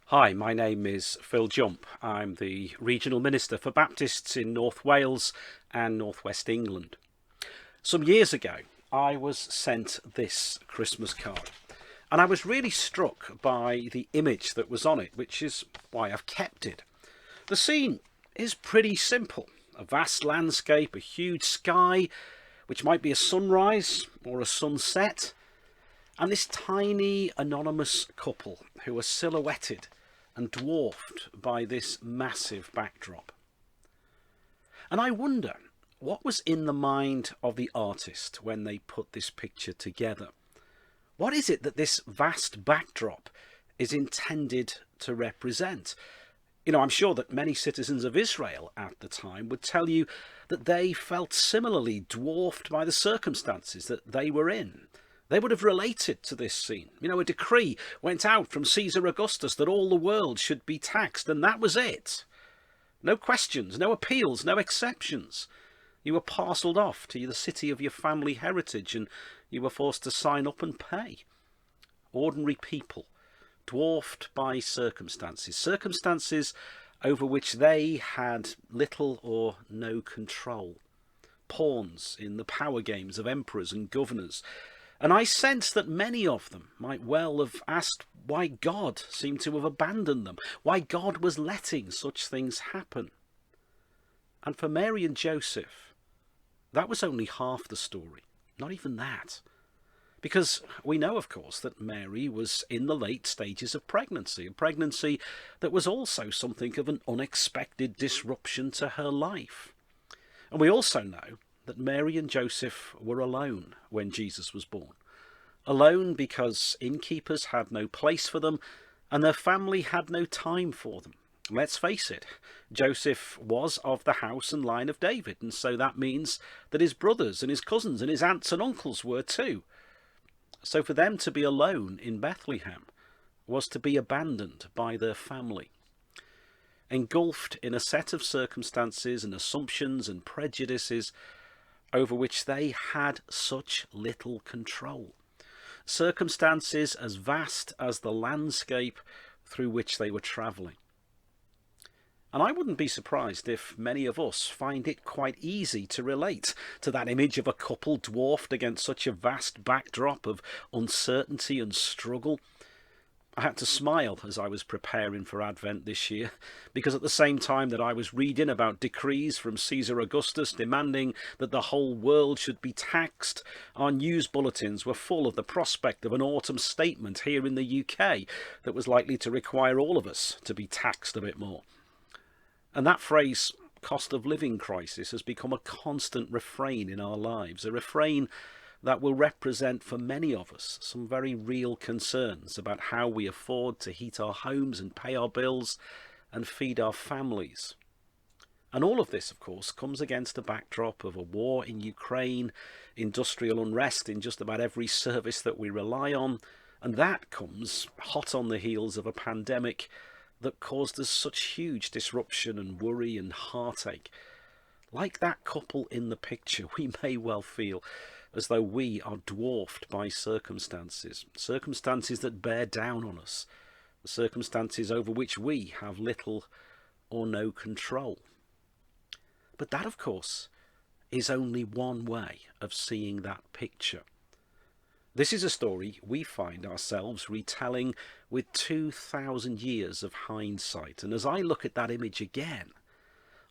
Hi, my name is Phil Jump. I'm the Regional Minister for Baptists in North Wales and North West England. Some years ago, I was sent this Christmas card, and I was really struck by the image that was on it, which is why I've kept it. The scene is pretty simple. A vast landscape, a huge sky, which might be a sunrise or a sunset, and this tiny anonymous couple who are silhouetted and dwarfed by this massive backdrop. And I wonder what was in the mind of the artist when they put this picture together. What is it that this vast backdrop is intended to represent? I'm sure that many citizens of Israel at the time would tell you that they felt similarly dwarfed by the circumstances that they were in. They would have related to this scene. A decree went out from Caesar Augustus that all the world should be taxed, and that was it. No questions, no appeals, no exceptions. You were parcelled off to the city of your family heritage, and you were forced to sign up and pay. Ordinary people, dwarfed by circumstances over which they had little or no control. Pawns in the power games of emperors and governors. And I sense that many of them might well have asked why God seemed to have abandoned them, why God was letting such things happen. And for Mary and Joseph, that was only half the story, not even that. Because we know, of course, that Mary was in the late stages of pregnancy, a pregnancy that was also something of an unexpected disruption to her life. And we also know that Mary and Joseph were alone when Jesus was born. Alone because innkeepers had no place for them and their family had no time for them. Let's face it, Joseph was of the house and line of David, and so that means that his brothers and his cousins and his aunts and uncles were too. So for them to be alone in Bethlehem was to be abandoned by their family, engulfed in a set of circumstances and assumptions and prejudices over which they had such little control. Circumstances as vast as the landscape through which they were travelling. And I wouldn't be surprised if many of us find it quite easy to relate to that image of a couple dwarfed against such a vast backdrop of uncertainty and struggle. I had to smile as I was preparing for Advent this year, because at the same time that I was reading about decrees from Caesar Augustus demanding that the whole world should be taxed, our news bulletins were full of the prospect of an autumn statement here in the UK that was likely to require all of us to be taxed a bit more. And that phrase, cost of living crisis, has become a constant refrain in our lives, a refrain that will represent for many of us some very real concerns about how we afford to heat our homes and pay our bills and feed our families. And all of this, of course, comes against a backdrop of a war in Ukraine, industrial unrest in just about every service that we rely on, and that comes hot on the heels of a pandemic that caused us such huge disruption and worry and heartache. Like that couple in the picture, we may well feel as though we are dwarfed by circumstances that bear down on us, circumstances over which we have little or no control. But that, of course, is only one way of seeing that picture. This is a story we find ourselves retelling with 2,000 years of hindsight, and as I look at that image again,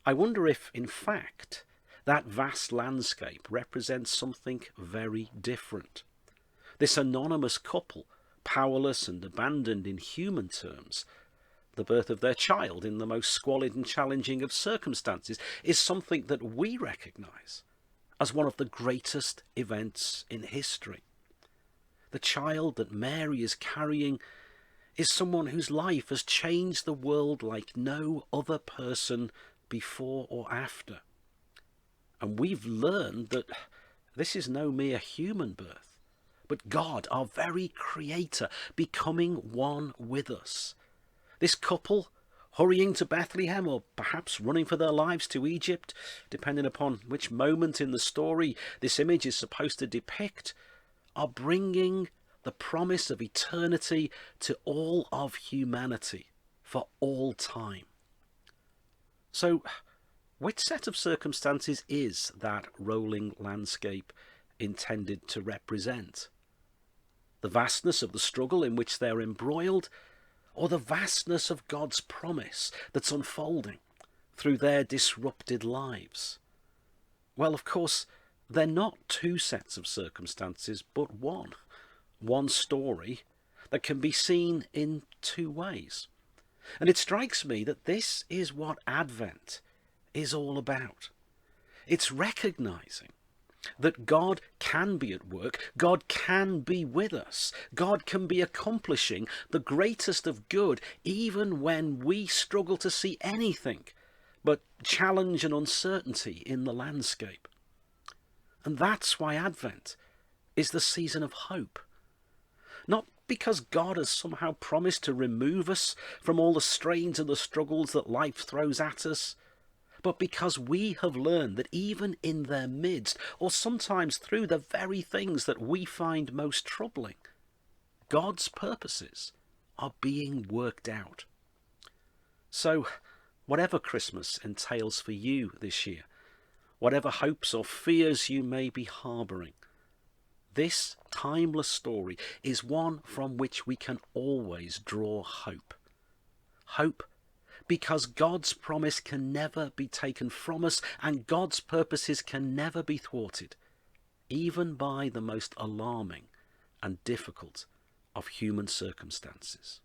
I wonder if, in fact, that vast landscape represents something very different. This anonymous couple, powerless and abandoned in human terms, the birth of their child in the most squalid and challenging of circumstances, is something that we recognise as one of the greatest events in history. The child that Mary is carrying is someone whose life has changed the world like no other person before or after. And we've learned that this is no mere human birth, but God, our very creator, becoming one with us. This couple hurrying to Bethlehem, or perhaps running for their lives to Egypt, depending upon which moment in the story this image is supposed to depict, are bringing the promise of eternity to all of humanity. for all time. So, which set of circumstances is that rolling landscape intended to represent? The vastness of the struggle in which they're embroiled, or the vastness of God's promise that's unfolding through their disrupted lives? Well, of course, they're not two sets of circumstances, but one story that can be seen in two ways. And it strikes me that this is what Advent is all about. It's recognizing that God can be at work, God can be with us, God can be accomplishing the greatest of good even when we struggle to see anything but challenge and uncertainty in the landscape. And that's why Advent is the season of hope. Not because God has somehow promised to remove us from all the strains and the struggles that life throws at us, but because we have learned that even in their midst, or sometimes through the very things that we find most troubling, God's purposes are being worked out. So, whatever Christmas entails for you this year, whatever hopes or fears you may be harbouring, this timeless story is one from which we can always draw hope. Hope because God's promise can never be taken from us and God's purposes can never be thwarted, even by the most alarming and difficult of human circumstances.